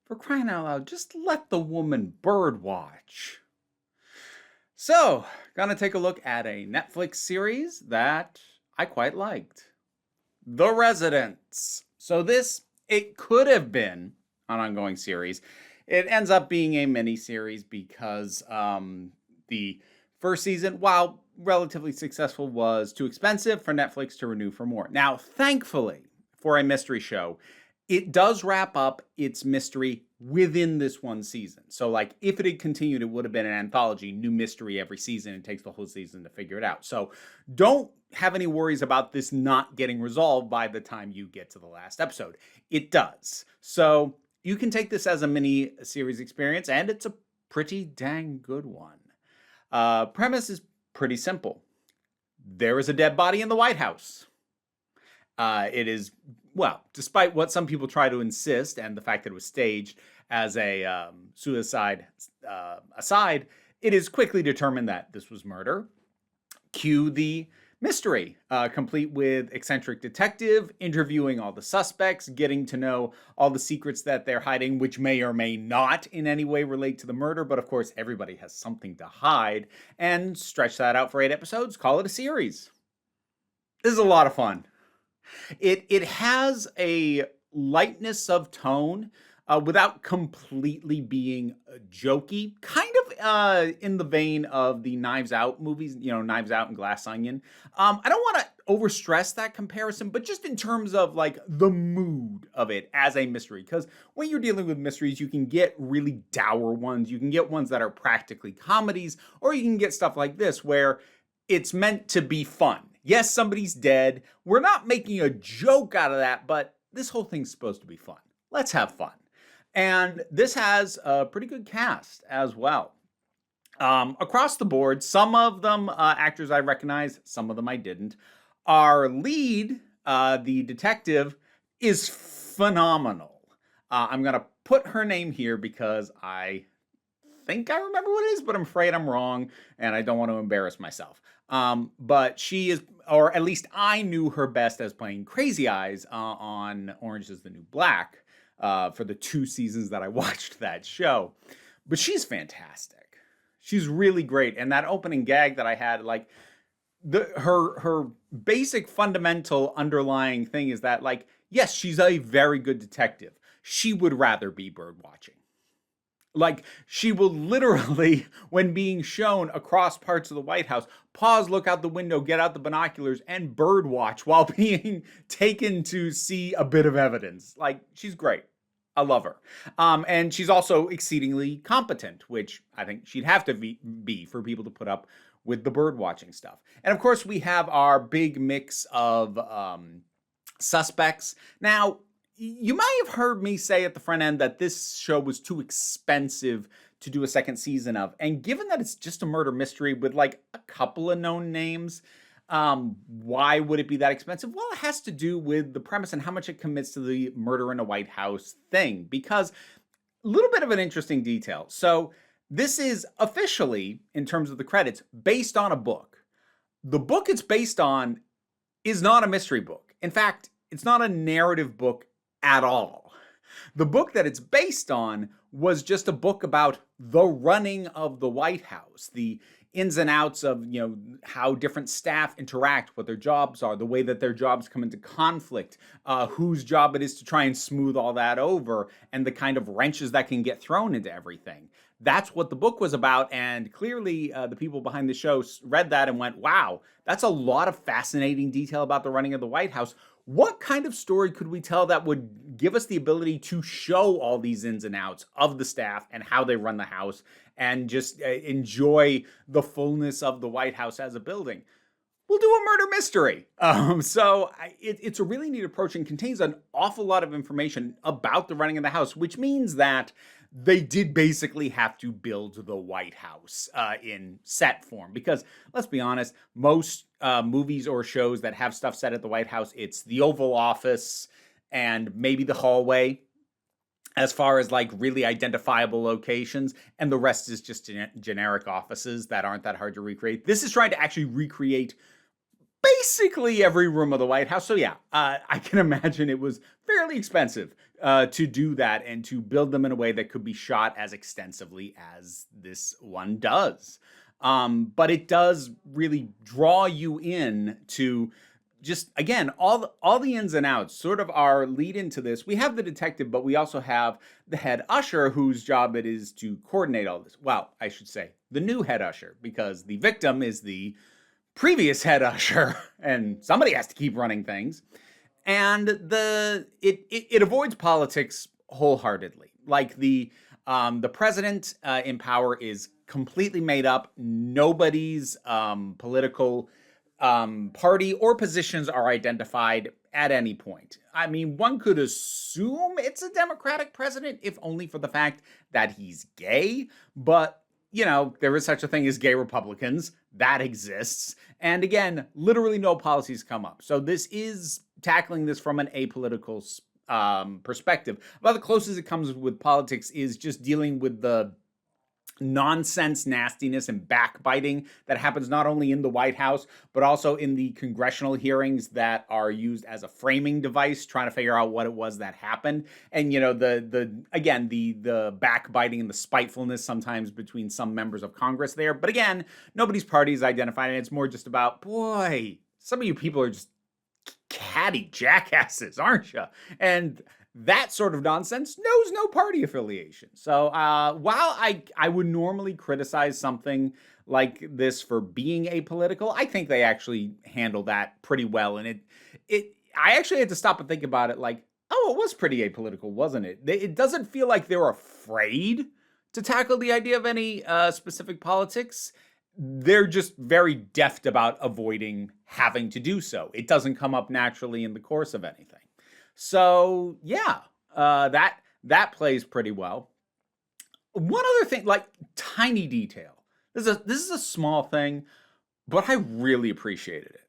For crying out loud, just let the woman bird watch. So, gonna take a look at a Netflix series that I quite liked. The Residents. So this, it could have been an ongoing series. It ends up being a mini series because the first season, while relatively successful, was too expensive for Netflix to renew for more. Now, thankfully, for a mystery show, it does wrap up its mystery within this one season. So, like, if it had continued, it would have been an anthology, new mystery every season. It takes the whole season to figure it out. So, don't have any worries about this not getting resolved by the time you get to the last episode. It does. So, you can take this as a mini series experience, and it's a pretty dang good one. Premise is pretty simple. There is a dead body in the White House. It is, well, despite what some people try to insist and the fact that it was staged as a suicide aside, it is quickly determined that this was murder. Cue the mystery, complete with eccentric detective interviewing all the suspects, getting to know all the secrets that they're hiding, which may or may not in any way relate to the murder, but of course everybody has something to hide, and stretch that out for 8 episodes, call it a series. This is a lot of fun. It has a lightness of tone without completely being jokey, kind of in the vein of the Knives Out movies, Knives Out and Glass Onion. I don't want to overstress that comparison, but just in terms of like the mood of it as a mystery, because when you're dealing with mysteries, you can get really dour ones, you can get ones that are practically comedies, or you can get stuff like this where it's meant to be fun. Yes, somebody's dead. We're not making a joke out of that, but this whole thing's supposed to be fun. Let's have fun. And this has a pretty good cast as well. Across the board, some of them actors I recognize, some of them I didn't. Our lead, the detective, is phenomenal. I'm going to put her name here because I think I remember what it is, but I'm afraid I'm wrong, and I don't want to embarrass myself. But she is, or at least I knew her best as playing Crazy Eyes on Orange is the New Black for the 2 seasons that I watched that show. But she's fantastic. She's really great. And that opening gag that I had, like, her basic fundamental underlying thing is that, like, yes, she's a very good detective. She would rather be bird watching. Like, she will literally, when being shown across parts of the White House, pause, look out the window, get out the binoculars, and bird watch while being taken to see a bit of evidence. Like, she's great. I love her. And she's also exceedingly competent, which I think she'd have to be for people to put up with the bird watching stuff. And of course, we have our big mix of suspects. Now, you might have heard me say at the front end that this show was too expensive to do a second season of. And given that it's just a murder mystery with like a couple of known names, why would it be that expensive? Well, it has to do with the premise and how much it commits to the murder in a White House thing. Because a little bit of an interesting detail. So this is officially, in terms of the credits, based on a book. The book it's based on is not a mystery book. In fact, it's not a narrative book at all. The book that it's based on was just a book about the running of the White House, the ins and outs of, how different staff interact, what their jobs are, the way that their jobs come into conflict, whose job it is to try and smooth all that over, and the kind of wrenches that can get thrown into everything. That's what the book was about, and clearly the people behind the show read that and went, wow, that's a lot of fascinating detail about the running of the White House. What kind of story could we tell that would give us the ability to show all these ins and outs of the staff and how they run the house and just enjoy the fullness of the White House as a building? We'll do a murder mystery. It's a really neat approach and contains an awful lot of information about the running of the house, which means that they did basically have to build the White House in set form. Because let's be honest, most movies or shows that have stuff set at the White House, it's the Oval Office and maybe the hallway as far as like really identifiable locations, and the rest is just generic offices that aren't that hard to recreate. This is trying to actually recreate basically every room of the White House. So yeah, I can imagine it was fairly expensive to do that and to build them in a way that could be shot as extensively as this one does. But it does really draw you in to just, again, all the ins and outs sort of are lead into this. We have the detective, but we also have the head usher whose job it is to coordinate all this. Well, I should say the new head usher, because the victim is the previous head usher and somebody has to keep running things. And it avoids politics wholeheartedly. Like the president in power is completely made up. Nobody's political party or positions are identified at any point. I mean, one could assume it's a Democratic president, if only for the fact that he's gay. But, you know, there is such a thing as gay Republicans. That exists. And again, literally no policies come up. So this is tackling this from an apolitical perspective. About the closest it comes with politics is just dealing with the nonsense, nastiness, and backbiting that happens not only in the White House, but also in the congressional hearings that are used as a framing device, trying to figure out what it was that happened. And, you know, the backbiting and the spitefulness sometimes between some members of Congress there. But again, nobody's party is identified, and it's more just about, boy, some of you people are just catty jackasses, aren't you? And that sort of nonsense knows no party affiliation. So while I would normally criticize something like this for being apolitical, I think they actually handle that pretty well. And I actually had to stop and think about it like, oh, it was pretty apolitical, wasn't it? It doesn't feel like they're afraid to tackle the idea of any specific politics. They're just very deft about avoiding having to do so. It doesn't come up naturally in the course of anything. So yeah, that plays pretty well. One other thing, like tiny detail. This is a small thing, but I really appreciated it.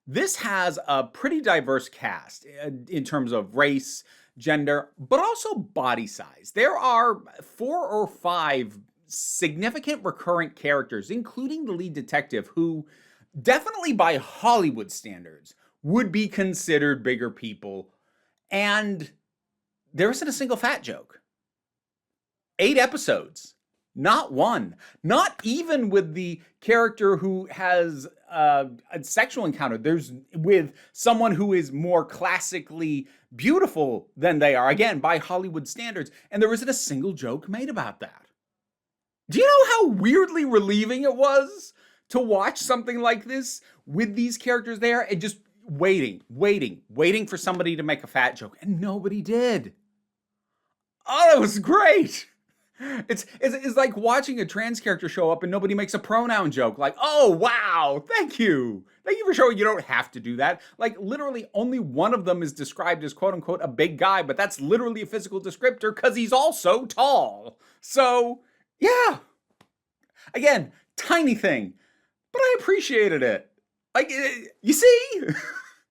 This has a pretty diverse cast in terms of race, gender, but also body size. There are 4 or 5 significant recurrent characters, including the lead detective, who definitely by Hollywood standards would be considered bigger people. And there isn't a single fat joke. 8 episodes. Not one. Not even with the character who has a sexual encounter. There's with someone who is more classically beautiful than they are. Again, by Hollywood standards. And there isn't a single joke made about that. Do you know how weirdly relieving it was to watch something like this with these characters there and just waiting for somebody to make a fat joke, and nobody did. Oh, that was great. It's like watching a trans character show up and nobody makes a pronoun joke. Like, oh, wow, thank you for showing you don't have to do that. Like, literally only one of them is described as quote unquote a big guy, but that's literally a physical descriptor because he's also tall. So, yeah. Again, tiny thing, but I appreciated it. Like, you see?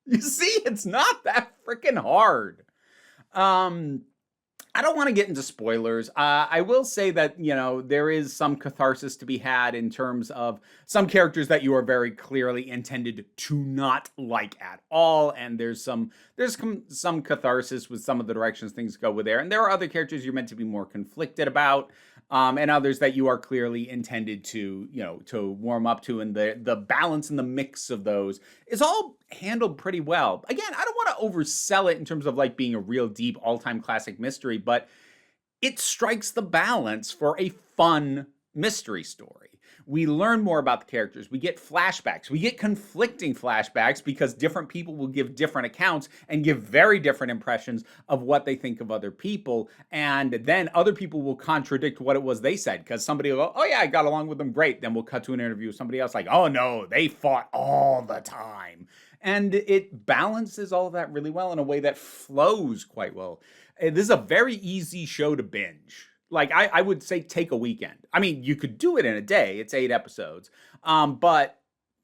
You see, it's not that freaking hard. I don't want to get into spoilers. I will say that, you know, there is some catharsis to be had in terms of some characters that you are very clearly intended to not like at all. And there's some catharsis with some of the directions things go with there. And there are other characters you're meant to be more conflicted about. And others that you are clearly intended to, you know, to warm up to, and the balance and the mix of those is all handled pretty well. Again, I don't want to oversell it in terms of like being a real deep all-time classic mystery, but it strikes the balance for a fun mystery story. We learn more about the characters. We get flashbacks. We get conflicting flashbacks because different people will give different accounts and give very different impressions of what they think of other people. And then other people will contradict what it was they said, because somebody will go, oh yeah, I got along with them great. Then we'll cut to an interview with somebody else like, oh no, they fought all the time. And it balances all of that really well in a way that flows quite well. This is a very easy show to binge. Like, I would say take a weekend. I mean, you could do it in a day. It's 8 episodes. But,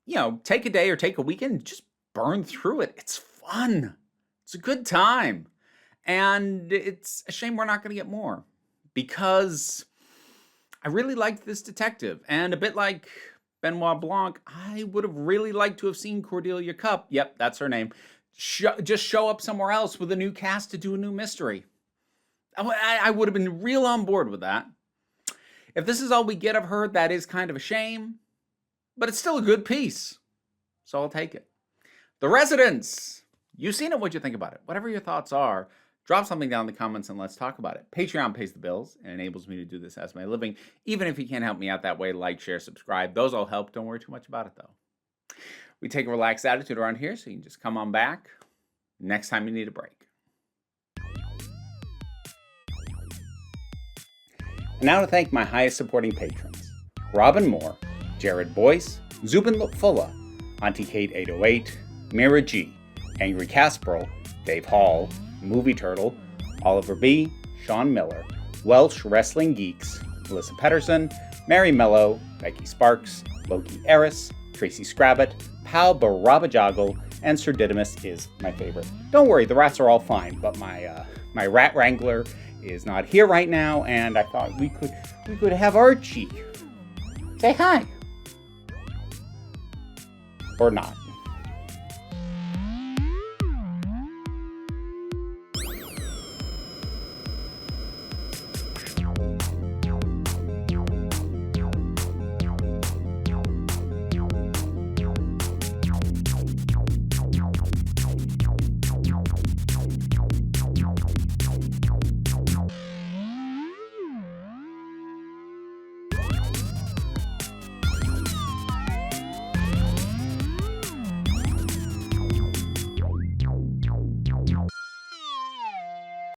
you know, take a day or take a weekend, just burn through it. It's fun. It's a good time. And it's a shame we're not going to get more, because I really liked this detective. And a bit like Benoit Blanc, I would have really liked to have seen Cordelia Cup, yep, that's her name, just show up somewhere else with a new cast to do a new mystery. I would have been real on board with that. If this is all we get of her, that is kind of a shame, but it's still a good piece, so I'll take it. The Residents. You've seen it. What'd you think about it? Whatever your thoughts are, drop something down in the comments and let's talk about it. Patreon pays the bills and enables me to do this as my living. Even if you can't help me out that way, like, share, subscribe. Those all help. Don't worry too much about it, though. We take a relaxed attitude around here, so you can just come on back next time you need a break. And now to thank my highest supporting patrons: Robin Moore, Jared Boyce, Zubin Lutfullah, Auntie Kate 808, Mira G, Angry Casperl, Dave Hall, Movie Turtle, Oliver B, Sean Miller, Welsh Wrestling Geeks, Melissa Pedersen, Mary Mello, Becky Sparks, Loki Eris, Tracy Scrabbit, Pal Barabajoggle, and Sir Didymus is my favorite. Don't worry, the rats are all fine, but my rat wrangler is not here right now, and I thought we could have Archie say hi. Or not.